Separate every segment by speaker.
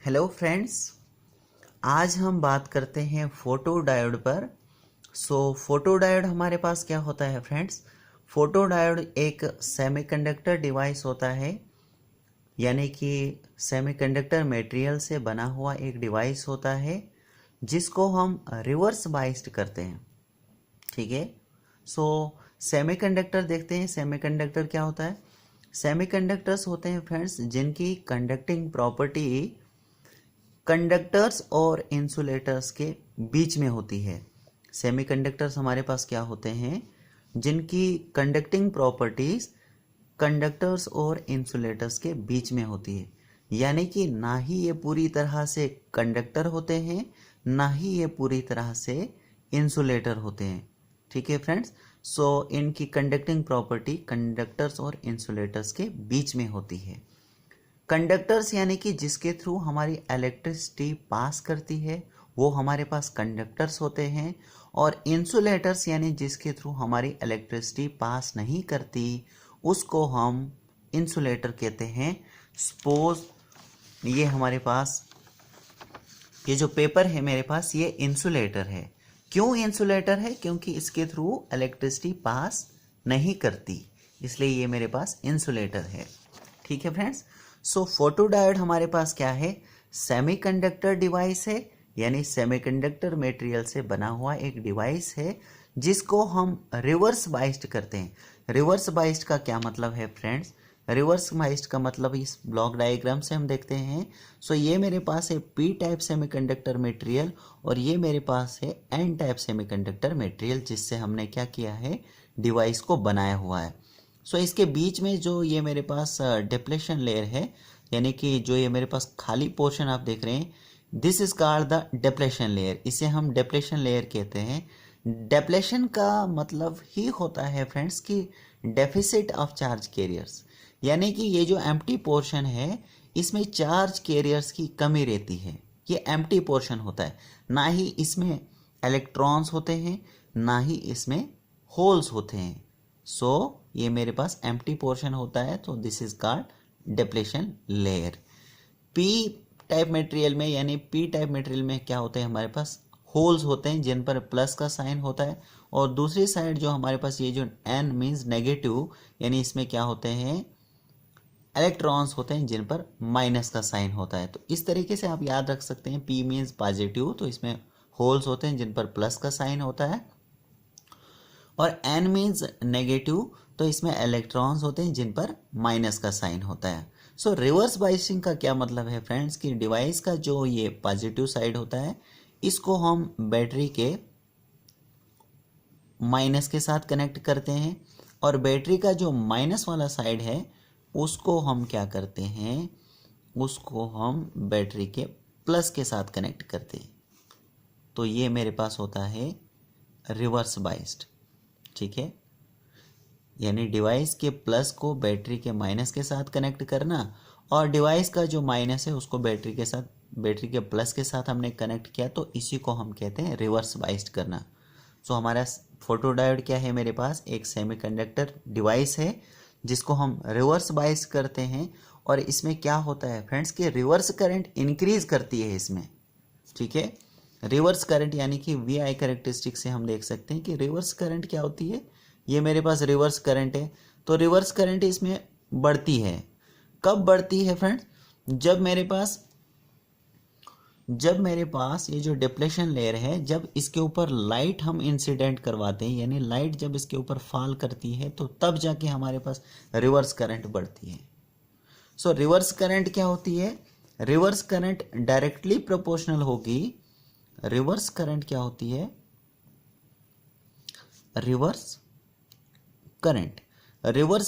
Speaker 1: Hello friends, आज हम बात करते हैं फोटो डायोड पर। फोटो डायोड हमारे पास क्या होता है फ्रेंड्स? फोटो डायोड एक सेमीकंडक्टर डिवाइस होता है, यानी कि सेमीकंडक्टर मटेरियल से बना हुआ एक डिवाइस होता है जिसको हम रिवर्स बाइस्ड करते हैं। ठीक है। सो सेमीकंडक्टर देखते हैं। सेमीकंडक्टर क्या होता है? सेमीकंडक्टर्स होते हैं फ्रेंड्स जिनकी कंडक्टिंग प्रॉपर्टी कंडक्टर्स और इंसुलेटर्स के बीच में होती है। सेमीकंडक्टर्स हमारे पास क्या होते हैं जिनकी कंडक्टिंग प्रॉपर्टीज कंडक्टर्स और इंसुलेटर्स के बीच में होती है, यानी कि ना ही ये पूरी तरह से कंडक्टर होते हैं, ना ही ये पूरी तरह से इंसुलेटर होते हैं। ठीक है फ्रेंड्स। इनकी कंडक्टिंग प्रॉपर्टी कंडक्टर्स और इंसुलेटर्स के बीच में होती है। कंडक्टर्स यानी कि जिसके थ्रू हमारी इलेक्ट्रिसिटी पास करती है वो हमारे पास कंडक्टर्स होते हैं, और इंसुलेटर्स यानी जिसके थ्रू हमारी इलेक्ट्रिसिटी पास नहीं करती उसको हम इंसुलेटर कहते हैं। सपोज ये हमारे पास ये जो पेपर है मेरे पास, ये इंसुलेटर है। क्यों इंसुलेटर है? क्योंकि इसके थ्रू इलेक्ट्रिसिटी पास नहीं करती, इसलिए ये मेरे पास इंसुलेटर है। ठीक है फ्रेंड्स। फोटोडायोड हमारे पास क्या है? सेमीकंडक्टर डिवाइस है, यानी सेमीकंडक्टर मटेरियल से बना हुआ एक डिवाइस है जिसको हम रिवर्स बाइस्ड करते हैं। रिवर्स बाइस्ड का क्या मतलब है फ्रेंड्स? रिवर्स बाइस्ड का मतलब इस ब्लॉक डायग्राम से हम देखते हैं। ये मेरे पास है पी टाइप सेमीकंडक्टर मटेरियल और ये मेरे पास है एन टाइप सेमीकंडक्टर मटेरियल, जिससे हमने क्या किया है, डिवाइस को बनाया हुआ है। इसके बीच में जो ये मेरे पास डिप्लेशन लेयर है, यानी कि जो ये मेरे पास खाली पोर्शन आप देख रहे हैं, this is called the depletion layer. इसे हम डिप्लेशन लेयर कहते हैं। डिप्लेशन का मतलब ही होता है फ्रेंड्स कि डेफिसिट ऑफ चार्ज कैरियर्स, यानी कि ये जो एम्प्टी पोर्शन है इसमें चार्ज कैरियर्स की कमी रहती है। ये एम्प्टी पोर्शन होता है, ना ही इसमें इलेक्ट्रॉन्स होते हैं ना ही इसमें होल्स होते हैं। ये मेरे पास एम्प्टी पोर्शन होता है, तो this is called depletion layer. P type material में, यानी पी टाइप मटेरियल में क्या होते हैं, हमारे पास होल्स होते हैं जिन पर प्लस का साइन होता है, और दूसरी साइड जो हमारे पास ये जो एन मीन्स नेगेटिव, यानी इसमें क्या होते हैं, इलेक्ट्रॉन्स होते हैं जिन पर माइनस का साइन होता है। तो इस तरीके से आप याद रख सकते हैं। पी मीन्स पॉजिटिव, तो इसमें होल्स होते हैं जिन पर प्लस का साइन होता है, और एन मीन्स नेगेटिव, तो इसमें इलेक्ट्रॉन्स होते हैं जिन पर माइनस का साइन होता है। रिवर्स बाइसिंग का क्या मतलब है फ्रेंड्स? कि डिवाइस का जो ये पॉजिटिव साइड होता है इसको हम बैटरी के माइनस के साथ कनेक्ट करते हैं, और बैटरी का जो माइनस वाला साइड है उसको हम क्या करते हैं, उसको हम बैटरी के प्लस के साथ कनेक्ट करते हैं। तो ये मेरे पास होता है रिवर्स बाइस्ड। ठीक है, यानी डिवाइस के प्लस को बैटरी के माइनस के साथ कनेक्ट करना, और डिवाइस का जो माइनस है उसको बैटरी के प्लस के साथ हमने कनेक्ट किया, तो इसी को हम कहते हैं रिवर्स बाइस्ड करना। हमारा फोटोडायोड क्या है, मेरे पास एक सेमीकंडक्टर डिवाइस है जिसको हम रिवर्स बाइस करते हैं, और इसमें क्या होता है फ्रेंड्स कि रिवर्स करंट इंक्रीज करती है इसमें। ठीक है, रिवर्स करंट यानी कि वी आई कैरेक्टरिस्टिक से हम देख सकते हैं कि रिवर्स करंट क्या होती है। ये मेरे पास रिवर्स करंट है, तो रिवर्स करंट इसमें बढ़ती है। कब बढ़ती है फ्रेंड्स? जब मेरे पास ये जो डिप्लेशन लेयर है, जब इसके ऊपर लाइट हम इंसिडेंट करवाते हैं, यानी लाइट जब इसके ऊपर फॉल करती है, तो तब जाके हमारे पास रिवर्स करंट बढ़ती है। रिवर्स करंट क्या होती है? रिवर्स करंट डायरेक्टली प्रोपोर्शनल होगी। रिवर्स करंट क्या होती है? रिवर्स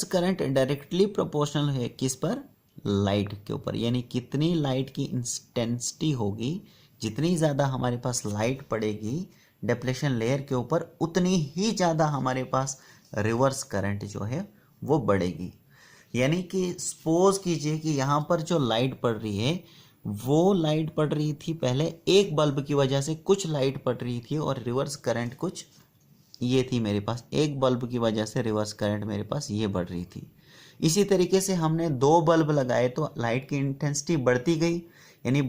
Speaker 1: करंट डायरेक्टली प्रोपोर्शनल है किस पर? लाइट के ऊपर, यानी कितनी लाइट की इंटेंसिटी होगी, जितनी ज़्यादा हमारे पास लाइट पड़ेगी डिप्लेशन लेयर के ऊपर, उतनी ही ज़्यादा हमारे पास रिवर्स करंट जो है वो बढ़ेगी। यानी कि सपोज कीजिए कि यहाँ पर जो लाइट पड़ रही है वो लाइट पड़ रही थी पहले एक बल्ब की वजह से, कुछ लाइट पड़ रही थी, और रिवर्स करंट कुछ ये थी मेरे पास, एक बल्ब की वजह से रिवर्स करंट मेरे पास ये बढ़ रही थी। इसी तरीके से हमने 2 बल्ब लगाए तो लाइट की इंटेंसिटी बढ़ती गई, यानी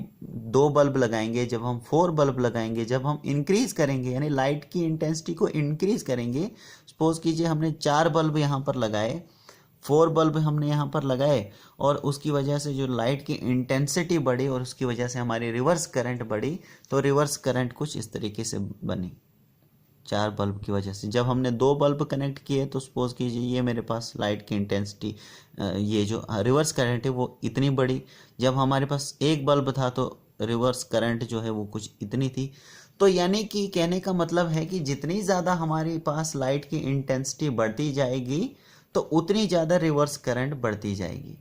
Speaker 1: 2 बल्ब लगाएंगे, जब हम 4 बल्ब लगाएंगे, जब हम इंक्रीज करेंगे यानी लाइट की इंटेंसिटी को इंक्रीज करेंगे, सपोज कीजिए हमने 4 बल्ब यहाँ पर लगाए, 4 बल्ब हमने यहाँ पर लगाए और उसकी वजह से जो लाइट की इंटेंसिटी बढ़ी और उसकी वजह से हमारी रिवर्स करंट बढ़ी, तो रिवर्स करंट कुछ इस तरीके से बनी 4 बल्ब की वजह से। जब हमने 2 बल्ब कनेक्ट किए तो सपोज कीजिए ये मेरे पास लाइट की इंटेंसिटी, ये जो रिवर्स करंट है वो इतनी बड़ी। जब हमारे पास 1 बल्ब था तो रिवर्स करंट जो है वो कुछ इतनी थी। तो यानी कि कहने का मतलब है कि जितनी ज़्यादा हमारे पास लाइट की इंटेंसिटी बढ़ती जाएगी तो उतनी ज़्यादा रिवर्स करंट बढ़ती जाएगी।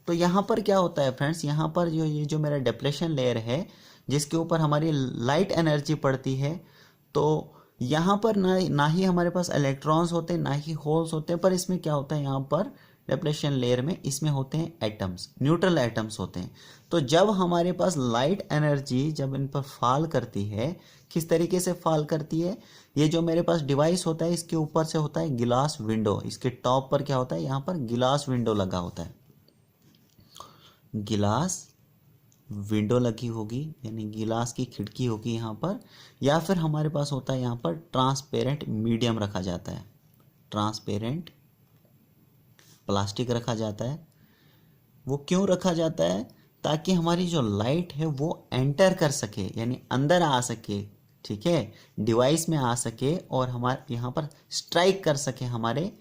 Speaker 1: तो यहाँ पर क्या होता है फ्रेंड्स, यहाँ पर जो ये जो मेरा डिप्लेशन लेयर है जिसके ऊपर हमारी लाइट एनर्जी पड़ती है, तो यहाँ पर ना ही हमारे पास इलेक्ट्रॉन्स होते हैं ना ही होल्स होते हैं, पर इसमें क्या होता है यहाँ पर डिप्लेशन लेयर में इसमें होते हैं एटम्स, न्यूट्रल एटम्स होते हैं। तो जब हमारे पास लाइट एनर्जी जब इन पर फॉल करती है, किस तरीके से फॉल करती है, ये जो मेरे पास डिवाइस होता है इसके ऊपर से होता है गिलास विंडो, इसके टॉप पर क्या होता है, यहाँ पर गिलास विंडो लगा होता है, गिलास विंडो लगी होगी यानी गिलास की खिड़की होगी यहाँ पर, या फिर हमारे पास होता है यहाँ पर ट्रांसपेरेंट मीडियम रखा जाता है, ट्रांसपेरेंट प्लास्टिक रखा जाता है। वो क्यों रखा जाता है, ताकि हमारी जो लाइट है वो एंटर कर सके यानी अंदर आ सके, ठीक है, डिवाइस में आ सके और हमारे यहाँ पर स्ट्राइक कर सके, हमारे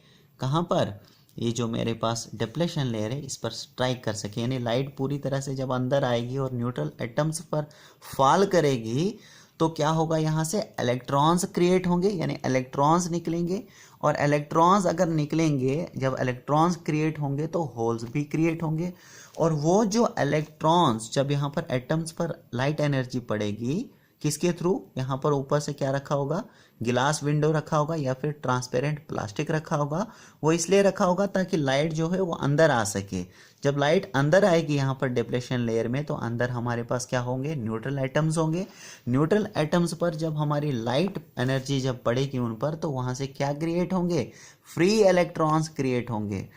Speaker 1: कहाँ पर, ये जो मेरे पास डिप्लेशन लेयर है इस पर स्ट्राइक कर सके, यानी लाइट पूरी तरह से जब अंदर आएगी और न्यूट्रल एटम्स पर फॉल करेगी तो क्या होगा, यहाँ से इलेक्ट्रॉन्स क्रिएट होंगे यानी इलेक्ट्रॉन्स निकलेंगे, और इलेक्ट्रॉन्स अगर निकलेंगे, जब इलेक्ट्रॉन्स क्रिएट होंगे तो होल्स भी क्रिएट होंगे, और वो जो इलेक्ट्रॉन्स जब यहाँ पर एटम्स पर लाइट एनर्जी पड़ेगी किसके थ्रू, यहाँ पर ऊपर से क्या रखा होगा, गिलास विंडो रखा होगा या फिर ट्रांसपेरेंट प्लास्टिक रखा होगा। वो इसलिए रखा होगा ताकि लाइट जो है वो अंदर आ सके। जब लाइट अंदर आएगी यहाँ पर डिप्लेशन लेयर में तो अंदर हमारे पास क्या होंगे, न्यूट्रल एटम्स होंगे। न्यूट्रल एटम्स पर जब हमारी लाइट एनर्जी जब पड़ेगी उन पर तो वहाँ से क्या क्रिएट होंगे, फ्री इलेक्ट्रॉन्स क्रिएट होंगे,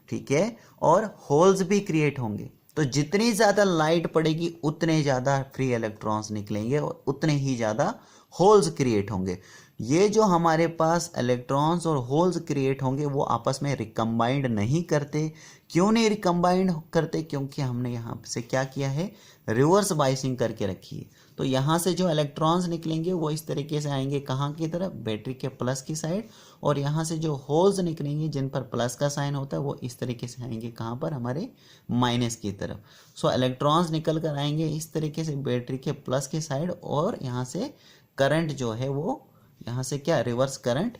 Speaker 1: ठीक है, और होल्स भी क्रिएट होंगे। तो जितनी ज़्यादा लाइट पड़ेगी उतने ज़्यादा फ्री इलेक्ट्रॉन्स निकलेंगे और उतने ही ज़्यादा होल्स क्रिएट होंगे। ये जो हमारे पास इलेक्ट्रॉन्स और होल्स क्रिएट होंगे वो आपस में रिकम्बाइंड नहीं करते। क्यों नहीं रिकम्बाइंड करते, क्योंकि हमने यहाँ से क्या किया है, रिवर्स बाइसिंग करके रखी है। तो यहाँ से जो इलेक्ट्रॉन्स निकलेंगे वो इस तरीके से आएंगे कहाँ की तरफ, बैटरी के प्लस की साइड, और यहाँ से जो होल्स निकलेंगे जिन पर प्लस का साइन होता है वो इस तरीके से आएंगे कहाँ पर, हमारे माइनस की तरफ। सो इलेक्ट्रॉन्स निकल कर आएंगे इस तरीके से बैटरी के प्लस की साइड, और यहाँ से करंट जो है वो यहाँ से क्या, रिवर्स करंट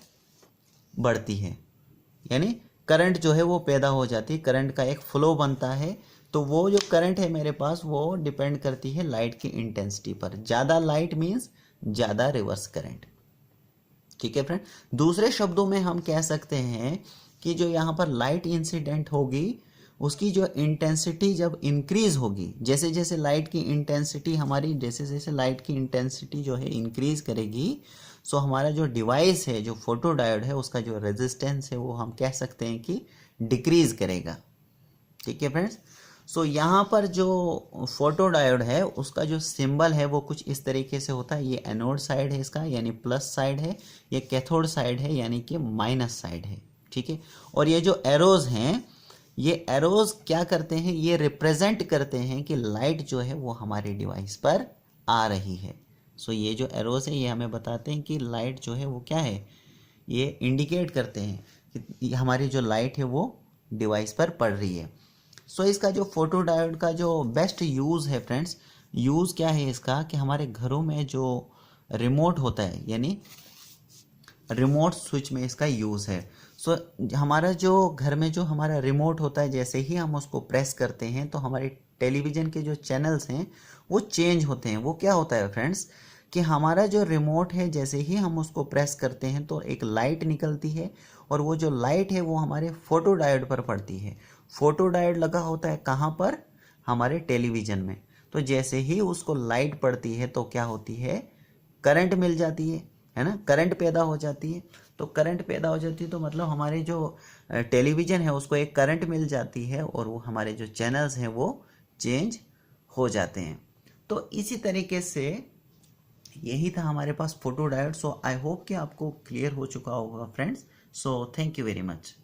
Speaker 1: बढ़ती है, यानी करंट जो है वो पैदा हो जाती है, करंट का एक फ्लो बनता है। तो वो जो करंट है मेरे पास वो डिपेंड करती है लाइट की इंटेंसिटी पर। ज़्यादा लाइट मीन्स ज़्यादा रिवर्स करंट, ठीक है फ्रेंड। दूसरे शब्दों में हम कह सकते हैं कि जो यहाँ पर लाइट इंसिडेंट होगी उसकी जो इंटेंसिटी जब इंक्रीज होगी, जैसे जैसे लाइट की इंटेंसिटी हमारी, जैसे जैसे लाइट की इंटेंसिटी जो है इंक्रीज करेगी, सो हमारा जो डिवाइस है, जो फोटो डायोड है, उसका जो रेजिस्टेंस है वो हम कह सकते हैं कि डिक्रीज करेगा, ठीक है फ्रेंड्स। सो यहाँ पर जो फोटो डायोड है उसका जो सिंबल है वो कुछ इस तरीके से होता है। ये एनोड साइड है इसका यानी प्लस साइड है, ये कैथोड साइड है यानी कि माइनस साइड है, ठीक है। और ये जो एरोज हैं, ये एरोज क्या करते हैं, ये रिप्रेजेंट करते हैं कि लाइट जो है वो हमारे डिवाइस पर आ रही है। सो ये जो एरोज है ये हमें बताते हैं कि लाइट जो है वो क्या है, ये इंडिकेट करते हैं कि हमारी जो लाइट है वो डिवाइस पर पड़ रही है। सो इसका जो फोटो डायोड का जो बेस्ट यूज़ है फ्रेंड्स, यूज़ क्या है इसका, कि हमारे घरों में जो रिमोट होता है यानी रिमोट स्विच में इसका यूज़ है। सो हमारा जो घर में जो हमारा रिमोट होता है, जैसे ही हम उसको प्रेस करते हैं तो हमारे टेलीविज़न के जो चैनल्स हैं वो चेंज होते हैं। वो क्या होता है फ्रेंड्स कि हमारा जो रिमोट है जैसे ही हम उसको प्रेस करते हैं तो एक लाइट निकलती है, और वो जो लाइट है वो हमारे फोटो डायोड पर पड़ती है। फोटो डायोड लगा होता है कहाँ पर, हमारे टेलीविज़न में। तो जैसे ही उसको लाइट पड़ती है तो क्या होती है, करंट मिल जाती है ना, करंट पैदा हो जाती है। तो करंट पैदा हो जाती है तो मतलब हमारे जो टेलीविज़न है उसको एक करंट मिल जाती है और वो हमारे जो चैनल्स हैं वो चेंज हो जाते हैं। तो इसी तरीके से यही था हमारे पास photo diode. So I hope कि आपको क्लियर हो चुका होगा friends. So thank you very much.